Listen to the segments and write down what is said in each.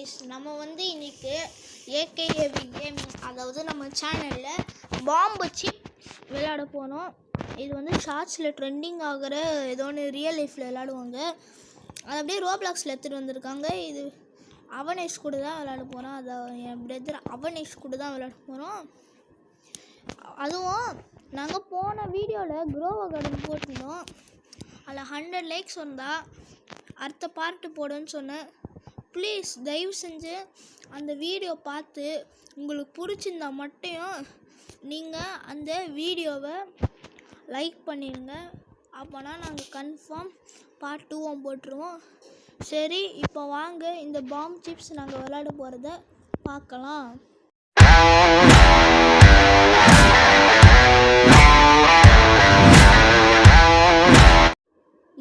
Guys, நம்ம வந்து இன்னைக்கு ஏகேஏவி கேமிங், அதாவது நம்ம சேனலில் பாம்பு சிப் விளையாட போனோம். இது வந்து ஷார்ட்ஸில் ட்ரெண்டிங் ஆகிற ஏதோ ஒன்று ரியல் லைஃப்பில் விளையாடுவாங்க. அது அப்படியே ரோப்ளாக்ஸில் எடுத்துகிட்டு வந்திருக்காங்க. இது அவனேஷ் கூட தான் விளையாட போகிறோம். அதை என் பிரதர் அவனேஷ் கூட தான் விளையாட போகிறோம். அதுவும் நாங்கள் போன வீடியோவில் குரோவா கார்டன் போட்டிருந்தோம். அதில் 100 லைக்ஸ் வந்தால் அடுத்த பார்ட்டு போடுன்னு சொன்னேன். ப்ளீஸ் தயவு செஞ்சு அந்த வீடியோ பார்த்து உங்களுக்கு பிடிச்சிருந்தா மட்டும் நீங்கள் அந்த வீடியோவை லைக் பண்ணிடுங்க. அப்போனா நாங்கள் கன்ஃபார்ம் பார்ட் 2 போட்டுருவோம். சரி, இப்போ வாங்க இந்த பாம் சிப்ஸ் நாங்கள் விளையாட போகிறத பார்க்கலாம்.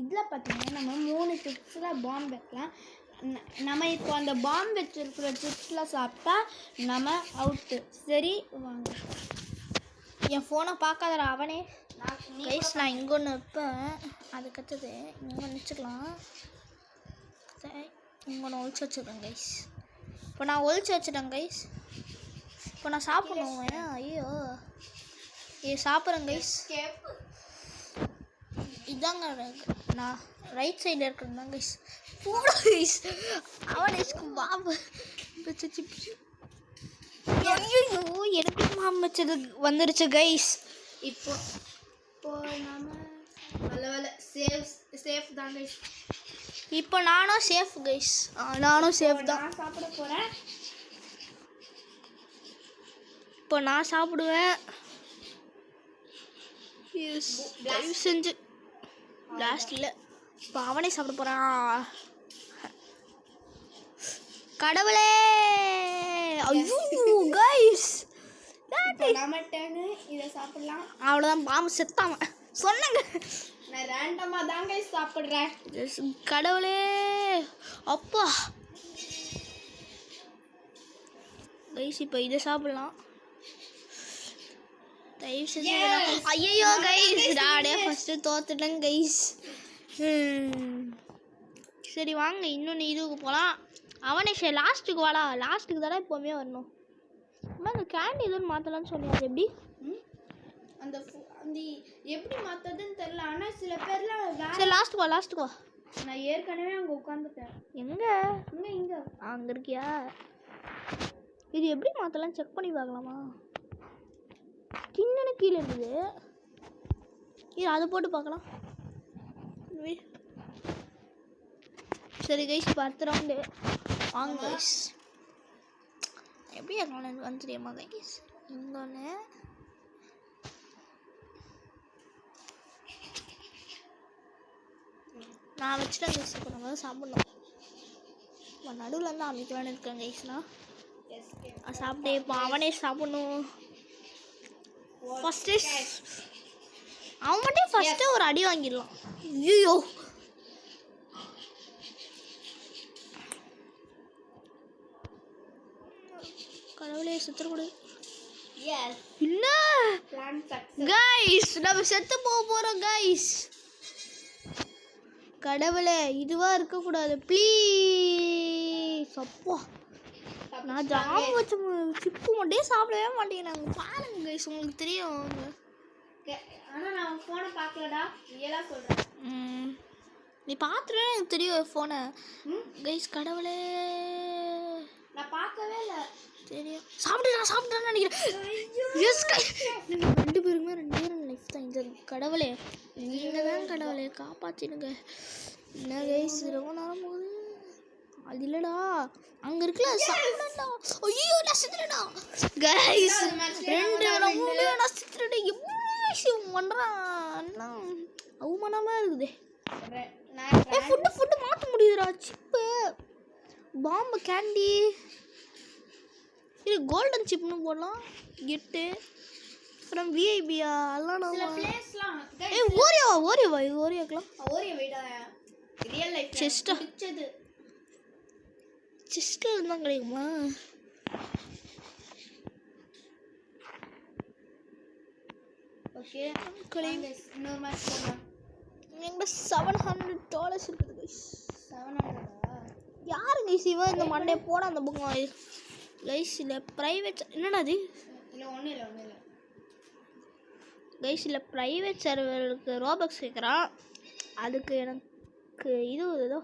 இதில் பார்த்தீங்கன்னா நம்ம 3 சிப்ஸில் பாம்பு வைக்கலாம். நம்ம இப்போ அந்த பாம்பு வச்சுருக்கிற சிப்ஸில் சாப்பிட்டா நம்ம அவுட்டு. சரி வாங்க. என் ஃபோனை பார்க்காதடா அவனே. கைஸ், நான் இங்கே ஒன்று வைப்பேன். அதுக்கடுத்தது இங்கே ஒன்று வச்சுக்கலாம். சரி, இங்கே ஒன்று ஒழிச்சு வச்சுருக்கேன் கைஸ். இப்போ நான் ஒழிச்சு வச்சுட்டேன் கைஸ். இப்போ நான் சாப்பிடணும். ஐயோ சாப்பிட்றேன் கைஸ். இதாங்க நான் ரைட் சைடில் இருக்கிறேன் கைஸ். போட கைஸ், அவனேஷ்க்கு பாம்பு வச்சு. ஐயோ எனக்கு பாம்பு வச்சது வந்துருச்சு கைஸ். இப்போ நம்ம சேஃப் தான் கைஸ். இப்போ நானும் சேஃப் கைஸ். நானும் சேஃப் தான். நான் சாப்பிட போகிறேன். இப்போ நான் சாப்பிடுவேன். தயவு செஞ்சு பிளாஸ்ட் இல்லை. இப்போ அவனே சாப்பிட போகிறான். கடவுளே, ஐயோ கைஸ், இதை சாப்பிடலாம். அவ்வளோதான், பாம்பு செத்தாம சொன்னாங்க. நான் ரேண்டமாக தான் கைஸ் சாப்பிட்றேன். கடவுளே, அப்பா கைஸ், இப்போ இதை சாப்பிடலாம். தயவு செஞ்சு. ஐயோ கைஸ், நானே ஃபஸ்ட்டு தோத்துட்டேன் கைஸ். சரி வாங்க, இன்னொன்று இதுக்கு போகலாம். அவனே சரி லாஸ்ட்டுக்கு வாடா. லாஸ்ட்டுக்கு தானே எப்போவுமே வரணும். அம்மா இந்த கேண்டி எதுவும் மாற்றலான்னு சொன்னீங்க. அது எப்படி அந்த எப்படி மாற்றதுன்னு தெரில. ஆனால் சில பேர்லாம் சரி லாஸ்ட்டுக்கு வா. நான் ஏற்கனவே அங்கே உட்காந்துட்டேன். எங்கே அங்கே இருக்கியா? இது எப்படி மாற்றலாம் செக் பண்ணி பார்க்கலாமா? கிண்ணனு கீழே இருக்குது. அதை போட்டு பார்க்கலாம். சரி கைஸ், இப்போ அடுத்த ரவுண்டு வாங்க கைஸ். எப்படி இருக்கலாம் வந்து தெரியுமா கைஸ்? இங்கொன்று நான் வச்சுட்டேன் கைஸ். இப்போ நம்ம தான் சாப்பிட்ணும். நடுவில் இருந்து அமைக்கலான்னு இருக்கேன் கைஸ்னா. சாப்பிட்டே இப்போ அவனே சாப்பிடணும். ஃபஸ்ட்டு அவன் மட்டும் ஃபஸ்ட்டு ஒரு அடி வாங்கிடலாம். ஐயோ கடவுளே, செத்துறக்கூட இல்லை கைஸ். நம்ம செத்து போகிறோம் கைஸ். கடவுளே, இதுவாக இருக்கக்கூடாது ப்ளீஸ். அப்பா, நான் ஜாம வச்ச சிப்பு மட்டும் சாப்பிடவே மாட்டேங்கிறாங்க பாருங்க கைஸ். உங்களுக்கு தெரியும். ஆனால் நான் ஃபோனை பார்க்கலடா, நீலாம் சொல்கிறேன். நீ பார்த்துட்டு எனக்கு தெரியும் ஃபோனை கைஸ். கடவுளே, நான் பார்க்கவே இல்லை. தெரியும். சாப்பிட்டேன்னு நினைக்கிறேன். எஸ் கைஸ், நீங்கள் 2 பேருமே 2 லைஃப் தான். இந்த கடவுளே, நீங்கள் தான் கடவுளே காப்பாற்றிடுங்க. என்ன கைஸ், ரொம்ப நேரம் போகுது. அது இல்லைடா, அங்கே இருக்குல்ல சாப்பிடா. ஐயோ நான் செத்துட்டேன்டா கைஸ். 2 நான் செத்துட்டேன். எப்படி விஷயம் பண்ணுறான்? அவமானமாக இருக்குது. ஃபுட்டு மாற்ற முடியுதுடா. சிப்பு பாம்பு கேண்டி இது கோல்டன் சிப்னு போடலாம். கெட்டு அப்புறம் விஐபியா எல்லாம் ஓரியோவா இது ஓரியோக்கலாம். ரியல் லைஃப் செஸ்ட்டில் இருந்தால் கிடைக்குமா? ஓகே இன்னொரு மேட்ச் போகலாம். எங்கிட்ட $700 இருக்குது கைஸ். 700 யாரு கைஸ் இவன் இந்த மண்டே போட அந்த பக்கம் கைஸ் இல்லை ப்ரைவேட் என்னடா அது இல்லை ஒன்றும் இல்லை கைஸ் இல்லை ப்ரைவேட் சர்வருக்கு ரோபக்ஸ் கேட்குறான். அதுக்கு எனக்கு இது ஏதோ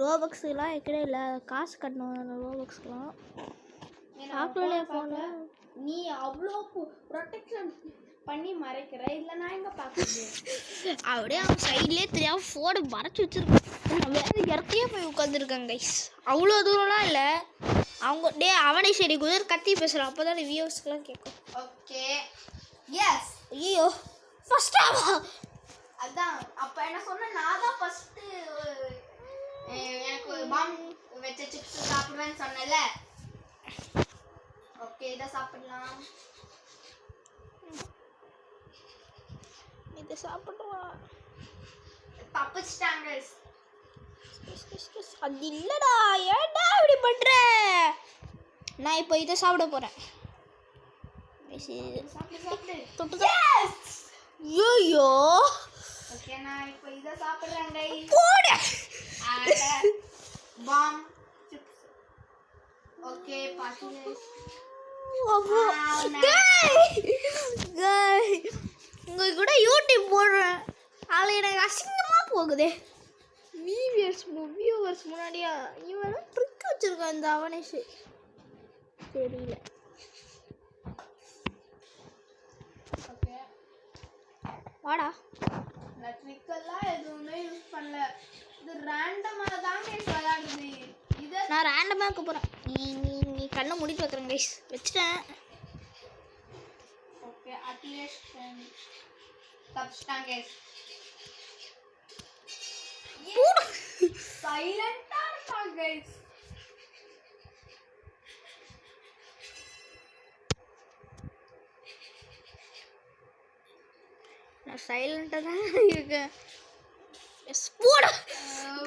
ரோபக்ஸ்லாம் வைக்கவே இல்லை, காசு கட்டணும் ரோபக்ஸ்லாம். பார்க்கல ஃபோனில் நீ அவ்வளோ ப்ரொடெக்ஷன் பண்ணி மறைக்கிற, இல்லை நான் எங்கே பார்க்குறது? அப்படியே அவன் சைட்லேயே தெரியாமல் ஃபோனை மறைச்சி வச்சுருக்கேன். நான் வேறு இடத்தையே போய் உட்காந்துருக்கேன் கைஸ். அவ்வளோ தூரம்லாம் இல்லை. அவங்க அவனே சரி குதிர் கத்தி பேசுகிறான், அப்போ தான் வியூவர்ஸ்க்கெலாம் கேட்கும். Okay yes. ஐயோ ஃபஸ்ட்டாவா? அதான் அப்போ என்ன சொன்ன, நான் தான் ஃபஸ்ட்டு எனக்கு பாம் வச்ச சிப்ஸ் சாப்பிடுவேன்னு சொன்னல. ஓகே இதை சாப்பிடலாம். இதை சாப்பிடுவா தப்பிச்சிட்டாங்க. அது இல்லடா, ஏன்டா இப்படி பண்ற? நான் இப்போ இதை சாப்பிட போறேன். ஐயோ ஓகே நான் இப்போ இதை சாப்பிடுறேன் கைஸ். போடு பாம் சிப்ஸ். ஓகே பாட்டி உங்க கூட யூடியூப் போடுறேன், அதில் எனக்கு அசிங்கமாக போகுதே. வியூவர்ஸ் முன்னாடியா இவன் ட்ரிக் வச்சிருக்கான் இந்த அவனேஷ். தெரியல. ஓகே வாடா. நான் ட்ரிக்கெல்லாம் எதுவுமே யூஸ் பண்ணல, இது ரேண்டமாக தான் கைஸ் விளையாடுது. இதை நான் ரேண்டமாக இருக்க போகிறேன். நீ கண்ணை முடிட்டு வைக்கிறேன் கைஸ். வச்சுட்டேன். ஓகே அட்லீஸ்ட் தப்பிச்சிட்டாங்க கைஸ். சைலண்டா இருக்காங்க கைஸ். நான் சைலண்டாக தான் இருக்கேன். போட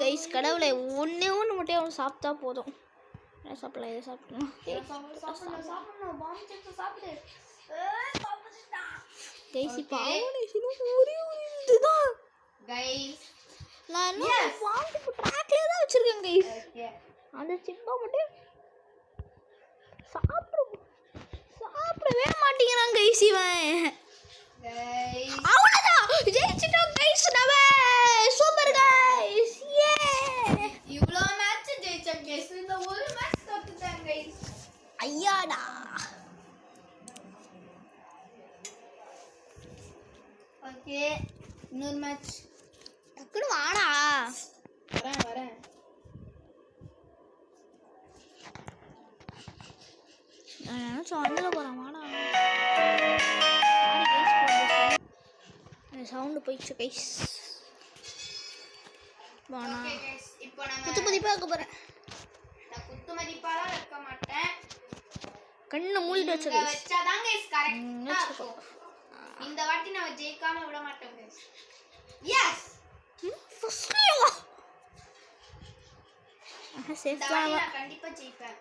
கைஸ். கடவுளை ஒன்று மட்டும் அவன் சாப்பிட்டா போதும். என்ன சாப்பிடலாம், இதை சாப்பிடலாம். சாப்பிடணும் பாம் சிப்ஸ் சாப்பிடு. கைஸ் இப்போ ஒரே இதுதான் கைஸ். நான் என்ன வாங்கிட்டு ட்ராக்லேயே தான் வச்சுருக்கேன் கைஸ். ஓகே அந்த சிப்பை மட்டும் சாப்பிடவே மாட்டேங்கிறான் கைஸ் இவன். கைஸ் அவ்வளோதான், ஜெயிச்சிட்டோம் கைஸ். நம்ம சூப்பர் கைஸ். ஏ இவ்வளோ மேட்ச் ஜெயிச்சோம் கைஸ், இந்த ஒரு மேட்ச் தோத்துட்டேன் கைஸ். ஐயாடா. ஓகே இன்னொரு மேட்ச். டக்குனு வாடா. வரேன். நான் நினச்சேன் வண்டில் போகிறேன். வாடா. சவுண்டு போயிடுச்சு கைஸ். வாடா. ஓகே கைஸ் இப்போ நான் குத்து மதிப்பாக இருக்க போகிறேன். குத்து மதிப்பாலாம் வைக்க மாட்டேன், கண்ணை மூடிட்டு வச்ச இங்க கைஸ். வச்சாதான் கைஸ் கரெக்ட்டா இருக்கும். இந்த வாட்டி நம்ம ஜெயிக்காம விட மாட்டோம் கைஸ். எஸ் ஃபஸ்ட்லேயே இந்த சேஃபாக வாட்டி நான் கண்டிப்பா ஜெயிப்பேன்.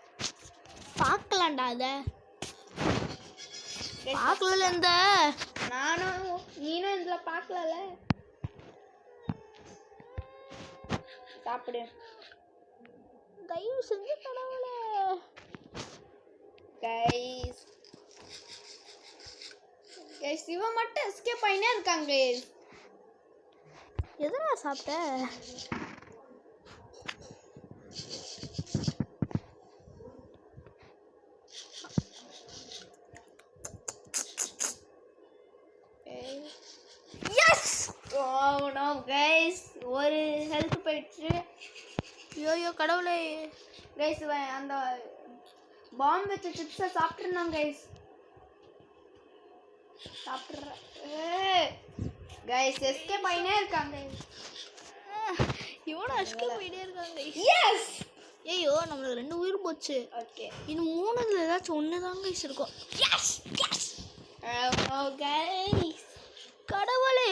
பார்க்கலாம்டா. அதை பார்க்கல. இந்த நீனும் இதுல பார்க்கலல. சாப்பிடு தயவு செஞ்சு கடவுளே. கைஸ் இவன் மட்டும் எஸ்கேப் ஆயினே இருக்காங்க கைஸ். எதனா சாப்பிட்ட? எஸ் ஓ நோ கைஸ் ஒரு ஹெல்த் போயிடுச்சு. ஐயோ கடவுளே. கைஸ் அந்த பாம் வச்ச சிப்ஸை சாப்பிட்ருந்தோம் கைஸ். சாப்பிட்றேன் கைஸ். எஸ்கேப் ஆயினே இருக்காங்க. இவனும் எஸ்கேப் ஆகிட்டே இருக்காங்க. எஸ் ஐயோ நம்மளுக்கு 2 உயிர் போச்சு. ஓகே இன்னும் 3 ஏதாச்சும் 1 தான் கைஸ் இருக்கும். எஸ் எஸ் ஓ கைஸ் கடவுளே.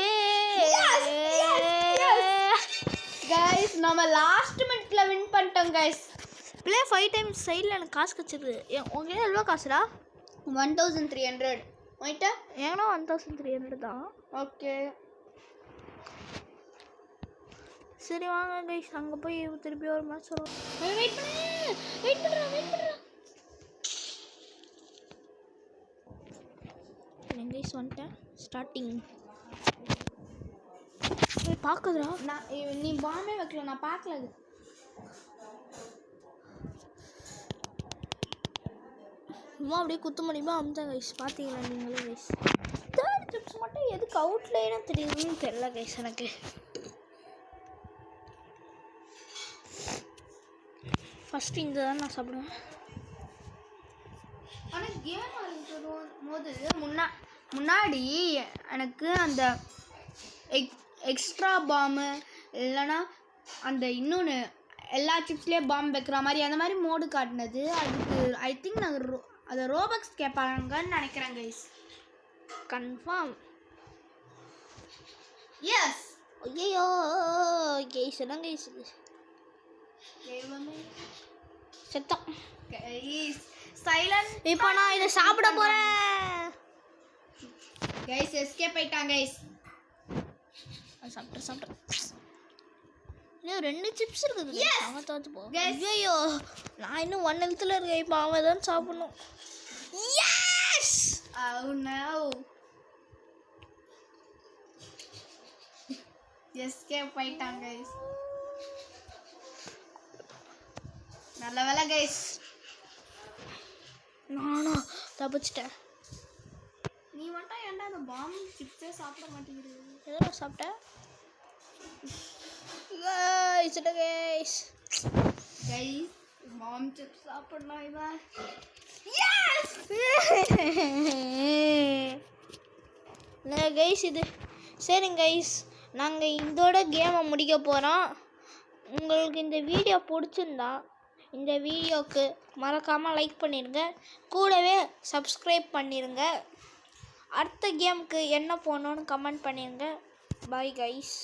கைஸ் நம்ம லாஸ்ட் மினிட்ல வின் பண்ணிட்டோம் கைஸ். ப்ளே 5 டைம்ஸ் சைடில் எனக்கு காசு கிடச்சிருது. உங்ககிட்ட எவ்வளோ காசுடா? 1300. போயிட்டா ஏன்னா 1300 தான். ஓகே சரி வாங்க கைஸ், அங்கே போய் திருப்பி ஒரு மேட்ச் வரும். வெயிட் பண்ணுறேன். கைஸ் வந்துட்டேன். ஸ்டார்டிங் பார்க்குதுடா. நீ பாம்பே வைக்கல, நான் பார்க்கல. அது சும்மா அப்படியே குத்து முடியுமா அமுதான் கைஸ். பார்த்தீங்களா நீங்களே கைஸ். தேர்ட் டிப்ஸ் மட்டும் எதுக்கு அவுட்லைனா தெரியுதுன்னு தெரியல கைஸ் எனக்கு. ஃபஸ்ட்டு இந்த தான் நான் சாப்பிடுவேன். ஆனால் கேம் ஆடுறது போது முன்னாடி எனக்கு அந்த எக்ஸ்ட்ரா பாம்பு இல்லைன்னா அந்த இன்னொன்று எல்லா சிப்ஸ்லேயே பாம்பு வைக்கிற மாதிரி அந்த மாதிரி மோடு காட்டினது. அதுக்கு ஐ திங்க் நாங்கள் அதை ரோபக்ஸ் கேட்பாங்கன்னு நினைக்கிறேன் கைஸ். கன்ஃபார்ம். எஸ். ஐயோ கைஸ் என்ன கைஸ் இது செத்தம் கைஸ். சைலண்ட். இப்போ நான் இதை சாப்பிட போகிறேன் கைஸ். எஸ்கேப் ஆயிட்டாங்க கைஸ். சாப்பிட்டேன். இன்னும் 2 சிப்ஸ் இருக்குது. அவன் தோத்து போ. ஐயோ நான் இன்னும் 1 ஹெல்த்தில் இருக்கேன். இப்போ அவன் தான் சாப்பிடணும். எஸ். Oh no. எஸ்கேப் ஆயிட்டாங்க கைஸ். நல்ல வேலை கைஸ். நானா தப்பிச்சிட்டேன். நீ மட்டும் ஏன்டா அந்த பாம்பு சிப்ஸே சாப்பிட மாட்டேங்குது? எதோ சாப்பிட்டேன் கைஸ். பாம்பு சிப்ஸ் சாப்பிடணும் இவன். என்ன கைஸ் இது? சரிங்க கைஸ், நாங்கள் இதோட கேமை முடிக்க போகிறோம். உங்களுக்கு இந்த வீடியோ பிடிச்சிருந்தா இந்த வீடியோவுக்கு மறக்காமல் லைக் பண்ணிடுங்க, கூடவே சப்ஸ்கிரைப் பண்ணிடுங்க. அடுத்த கேமுக்கு என்ன போகணுன்னு கமெண்ட் பண்ணிடுங்க. Bye guys.